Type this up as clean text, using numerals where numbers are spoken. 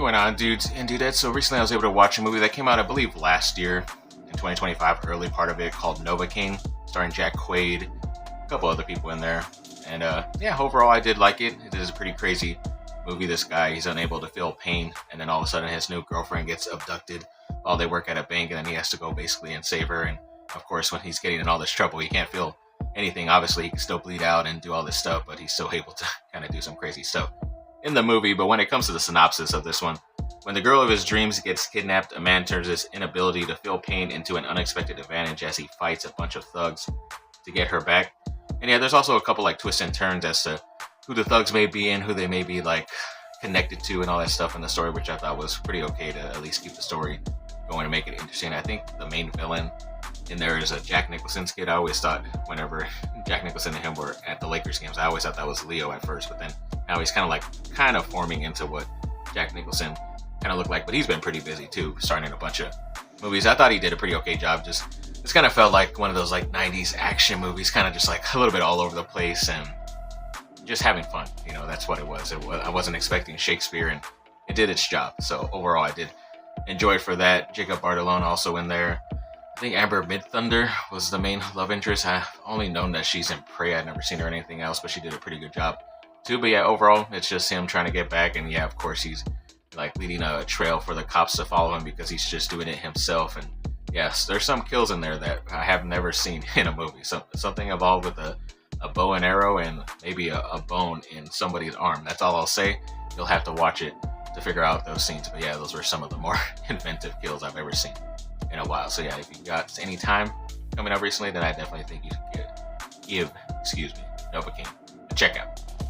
going on, dudes and dudettes? So recently I was able to watch a movie that came out, I believe, last year in 2025, early part of it, called Novocaine, starring Jack Quaid, a couple other people in there. And yeah, overall I did like it. It is a pretty crazy movie. This guy, he's unable to feel pain, and then all of a sudden his new girlfriend gets abducted while they work at a bank, and then he has to go basically and save her. And of course, when he's getting in all this trouble, he can't feel anything. Obviously, he can still bleed out and do all this stuff, but he's still able to kind of do some crazy stuff in the movie. But when it comes to the synopsis of this one, when the girl of his dreams gets kidnapped, a man turns his inability to feel pain into an unexpected advantage as he fights a bunch of thugs to get her back. And yeah, there's also a couple like twists and turns as to who the thugs may be and who they may be like connected to and all that stuff in the story, which I thought was pretty okay to at least keep the story going and make it interesting. I think the main villain in there is a Jack Nicholson's kid. I always thought whenever Jack Nicholson and him were at the Lakers games, I always thought that was Leo at first, but then now he's kind of forming into what Jack Nicholson kind of looked like. But he's been pretty busy too, starring in a bunch of movies. I thought he did a pretty okay job. It's kind of felt like one of those like 90s action movies, kind of just like a little bit all over the place and just having fun. You know, that's what it was. I wasn't expecting Shakespeare, and it did its job. So overall, I did enjoy it for that. Jacob Bartolone also in there. I think Amber Midthunder was the main love interest. I've only known that she's in Prey. I'd never seen her in anything else, but she did a pretty good job too. But yeah, overall, it's just him trying to get back. And yeah, of course, he's like leading a trail for the cops to follow him because he's just doing it himself. And yes, there's some kills in there that I have never seen in a movie. Something involved with a bow and arrow and maybe a bone in somebody's arm. That's all I'll say. You'll have to watch it to figure out those scenes. But yeah, those were some of the more inventive kills I've ever seen in a while. So yeah, if you got any time coming up recently, then I definitely think you should give Novocaine a check out.